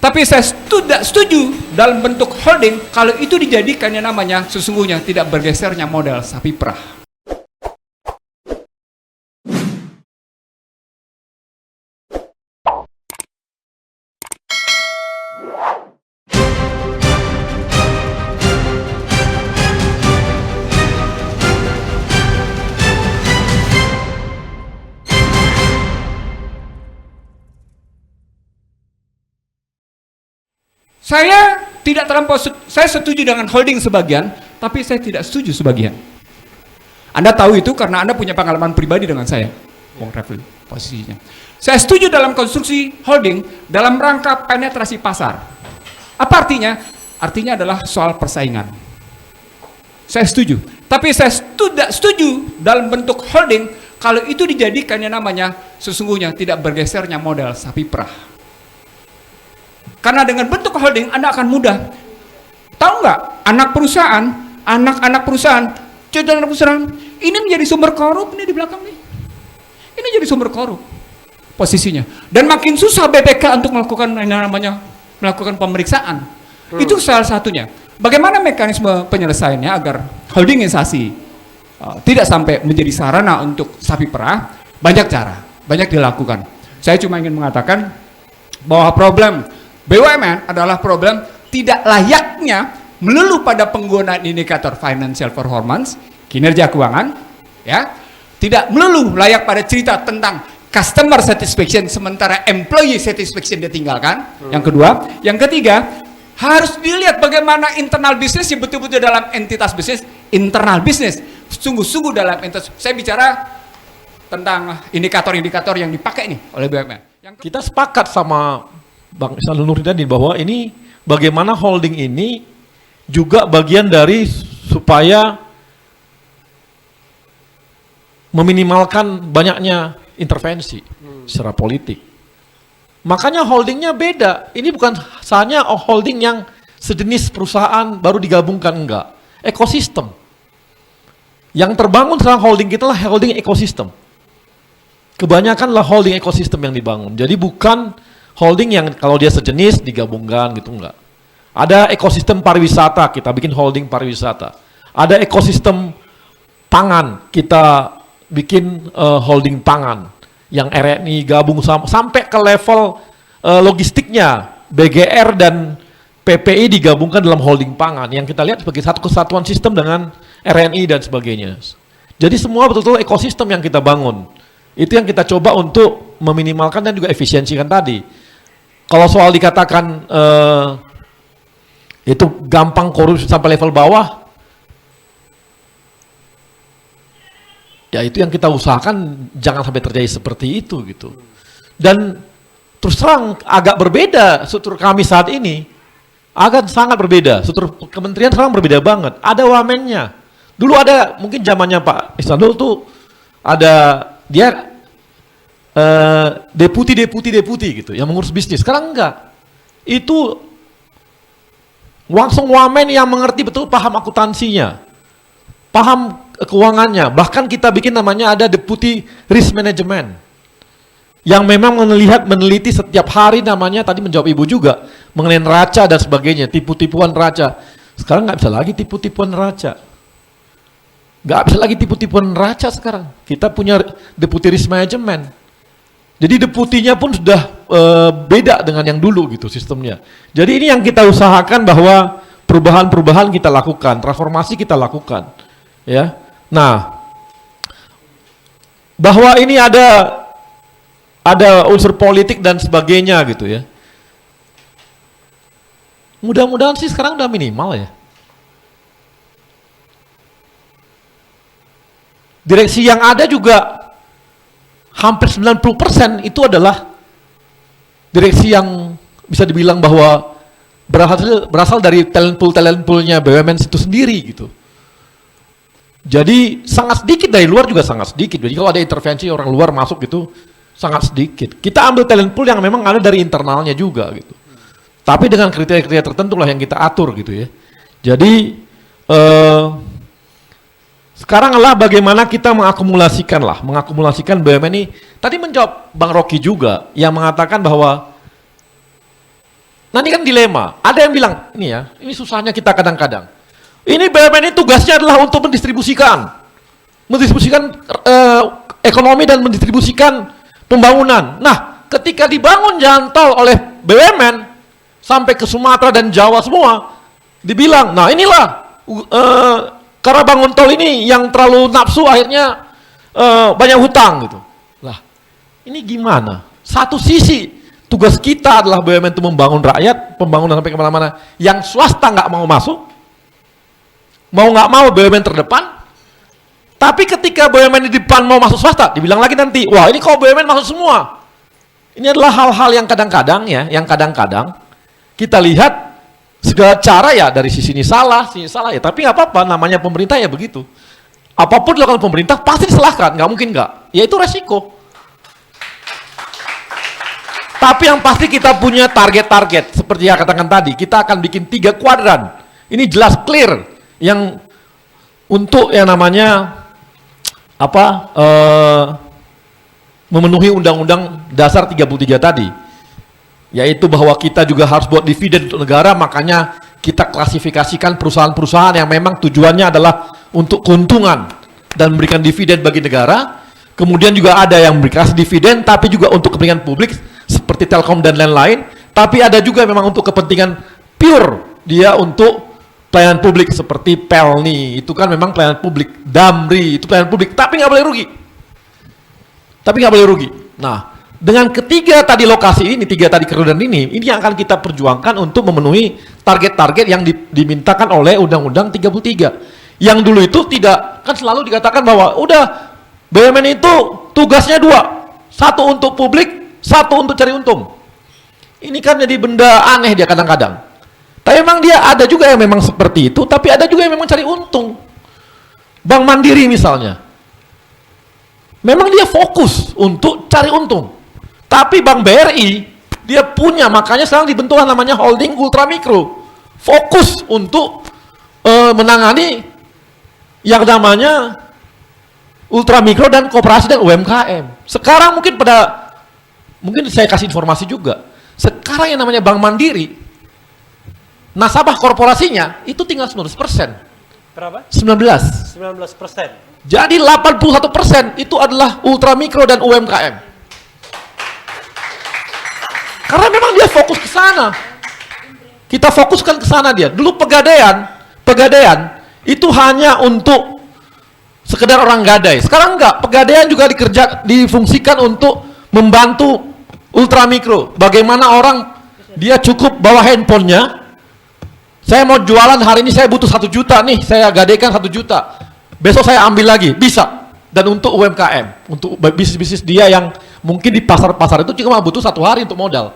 Tapi saya tidak setuju dalam bentuk holding kalau itu dijadikan yang namanya sesungguhnya tidak bergesernya modal sapi perah. Saya tidak terlampau, saya setuju dengan holding sebagian, tapi saya tidak setuju sebagian. Anda tahu itu karena Anda punya pengalaman pribadi dengan saya, Bung Refli, posisinya. Saya setuju dalam konstruksi holding dalam rangka penetrasi pasar. Apa artinya? Artinya adalah soal persaingan. Saya setuju, tapi saya tidak setuju dalam bentuk holding kalau itu dijadikan yang namanya sesungguhnya tidak bergesernya modal sapi perah. Karena dengan bentuk holding Anda akan mudah. Tahu nggak? Anak-anak perusahaan, ini menjadi sumber korup nih di belakang nih. Ini jadi sumber korup posisinya. Dan makin susah BPK untuk melakukan melakukan pemeriksaan. Itu salah satunya. Bagaimana mekanisme penyelesaiannya agar holdingisasi tidak sampai menjadi sarana untuk sapi perah? Banyak cara, banyak dilakukan. Saya cuma ingin mengatakan bahwa problem BUMN adalah problem tidak layaknya melulu pada penggunaan indikator financial performance, kinerja keuangan, ya. Tidak melulu layak pada cerita tentang customer satisfaction sementara employee satisfaction ditinggalkan. Yang kedua, yang ketiga, harus dilihat bagaimana internal bisnis betul-betul dalam entitas bisnis, internal bisnis, sungguh-sungguh dalam entitas. Saya bicara tentang indikator-indikator yang dipakai nih oleh BUMN. Kita sepakat sama Bang Ihsanul Nurdin tadi bahwa ini bagaimana holding ini juga bagian dari supaya meminimalkan banyaknya intervensi secara politik. Makanya holdingnya beda. Ini bukan hanya holding yang sejenis perusahaan baru digabungkan, enggak. Ekosistem. Yang terbangun sekarang holding kita lah holding ekosistem. Kebanyakanlah holding ekosistem yang dibangun. Jadi bukan holding yang kalau dia sejenis digabungkan gitu, enggak. Ada ekosistem pariwisata, kita bikin holding pariwisata. Ada ekosistem pangan, kita bikin holding pangan yang RNI gabung sampai ke level logistiknya, BGR dan PPI digabungkan dalam holding pangan yang kita lihat sebagai satu kesatuan sistem dengan RNI dan sebagainya. Jadi semua betul-betul ekosistem yang kita bangun. Itu yang kita coba untuk meminimalkan dan juga efisiensikan tadi. Kalau soal dikatakan itu gampang korupsi sampai level bawah, ya itu yang kita usahakan jangan sampai terjadi seperti itu gitu. Dan terus terang agak berbeda struktur kami saat ini, agak sangat berbeda. Struktur kementerian sekarang berbeda banget. Ada wamennya. Dulu ada mungkin zamannya Pak Ihsanul tuh ada dia deputi gitu yang mengurus bisnis. Sekarang enggak, itu langsung wamen yang mengerti betul, paham akuntansinya, paham keuangannya. Bahkan kita bikin namanya ada deputi risk management yang memang meneliti setiap hari, namanya tadi menjawab ibu juga mengenai neraca dan sebagainya, tipu-tipuan neraca. Sekarang nggak bisa lagi tipu-tipuan neraca, nggak bisa lagi tipu-tipuan neraca. Sekarang kita punya deputi risk management. Jadi deputinya pun sudah beda dengan yang dulu gitu sistemnya. Jadi ini yang kita usahakan bahwa perubahan-perubahan kita lakukan, transformasi kita lakukan, ya. Nah, bahwa ini ada unsur politik dan sebagainya gitu ya. Mudah-mudahan sih sekarang udah minimal ya. Direksi yang ada juga hampir 90% itu adalah direksi yang bisa dibilang bahwa berasal dari talent poolnya BUMN itu sendiri gitu. Jadi sangat sedikit dari luar juga sangat sedikit. Jadi kalau ada intervensi orang luar masuk gitu sangat sedikit. Kita ambil talent pool yang memang ada dari internalnya juga gitu. Tapi dengan kriteria-kriteria tertentu lah yang kita atur gitu ya. Jadi sekarang adalah bagaimana kita mengakumulasikan BUMN ini. Tadi menjawab Bang Rocky juga yang mengatakan bahwa Nah ini kan dilema. Ada yang bilang, ini susahnya kita kadang-kadang. Ini BUMN ini tugasnya adalah untuk mendistribusikan ekonomi dan mendistribusikan pembangunan. Nah, ketika dibangun jalan tol oleh BUMN sampai ke Sumatera dan Jawa semua, dibilang, nah inilah karena bangun tol ini yang terlalu nafsu akhirnya banyak hutang gitu. Lah, ini gimana? Satu sisi tugas kita adalah BUMN itu membangun rakyat, pembangunan sampai kemana-mana. Yang swasta nggak mau masuk, mau nggak mau BUMN terdepan. Tapi ketika BUMN di depan mau masuk swasta, dibilang lagi nanti, wah ini kok BUMN masuk semua. Ini adalah hal-hal yang kadang-kadang kita lihat segala cara ya dari sisi ini salah ya. Tapi nggak apa-apa, namanya pemerintah ya begitu. Apapun dilakukan pemerintah pasti disalahkan, nggak mungkin nggak. Ya itu resiko. Tapi yang pasti kita punya target-target seperti yang katakan tadi, kita akan bikin 3 kuadran. Ini jelas clear yang untuk yang namanya memenuhi Undang-Undang Dasar 33 tadi. Yaitu bahwa kita juga harus buat dividen untuk negara, makanya kita klasifikasikan perusahaan-perusahaan yang memang tujuannya adalah untuk keuntungan dan memberikan dividen bagi negara. Kemudian juga ada yang memberikan dividen tapi juga untuk kepentingan publik seperti Telkom dan lain-lain. Tapi ada juga memang untuk kepentingan pure, dia untuk pelayanan publik seperti Pelni, itu kan memang pelayanan publik. Damri, itu pelayanan publik, tapi nggak boleh rugi. Nah, dengan ketiga tadi lokasi ini, 3 tadi kerugian ini yang akan kita perjuangkan untuk memenuhi target-target yang dimintakan oleh Undang-Undang 33. Yang dulu itu tidak, kan selalu dikatakan bahwa udah BUMN itu tugasnya 2, 1 untuk publik, 1 untuk cari untung. Ini kan jadi benda aneh dia kadang-kadang. Tapi memang dia ada juga yang memang seperti itu, tapi ada juga yang memang cari untung. Bank Mandiri misalnya, memang dia fokus untuk cari untung. Tapi Bank BRI, dia punya, makanya sekarang dibentuk namanya holding ultramikro. Fokus untuk menangani yang namanya ultramikro dan koperasi dan UMKM. Sekarang mungkin saya kasih informasi juga. Sekarang yang namanya Bank Mandiri, nasabah korporasinya itu tinggal 19%. Berapa? 19%. 19%. Jadi 81% itu adalah ultramikro dan UMKM. Karena memang dia fokus ke sana. Kita fokuskan ke sana dia. Dulu pegadaian itu hanya untuk sekedar orang gadai. Sekarang enggak, pegadaian juga difungsikan untuk membantu ultramikro. Bagaimana orang dia cukup bawa handphonenya. Saya mau jualan hari ini, saya butuh 1 juta nih, saya gadaikan 1 juta. Besok saya ambil lagi, bisa. Dan untuk UMKM, untuk bisnis-bisnis dia yang mungkin di pasar-pasar itu cuma butuh 1 hari untuk modal.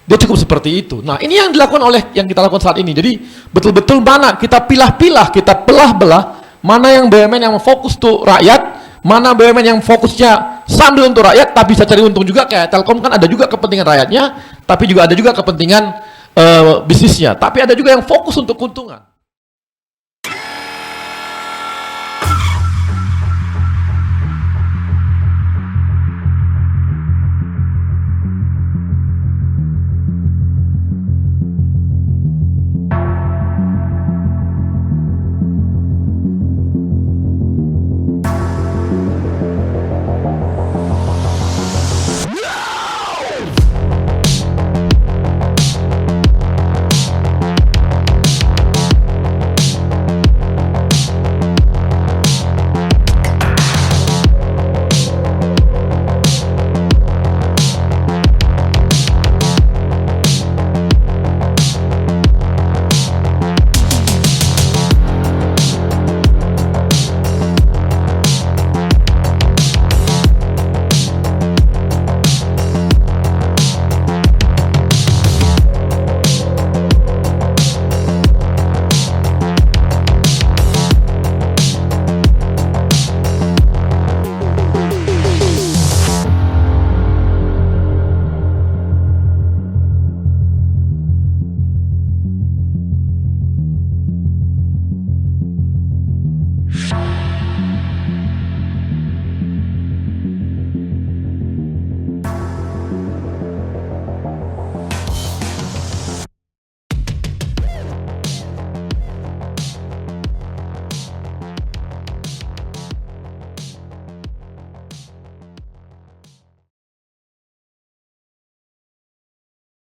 Dia cukup seperti itu. Nah, ini yang dilakukan yang kita lakukan saat ini. Jadi betul-betul mana kita pilah-pilah, kita belah-belah mana yang BUMN yang fokus untuk rakyat, mana BUMN yang fokusnya sambil untuk rakyat tapi bisa cari untung juga. Kayak Telkom kan ada juga kepentingan rakyatnya, tapi juga ada juga kepentingan bisnisnya. Tapi ada juga yang fokus untuk keuntungan.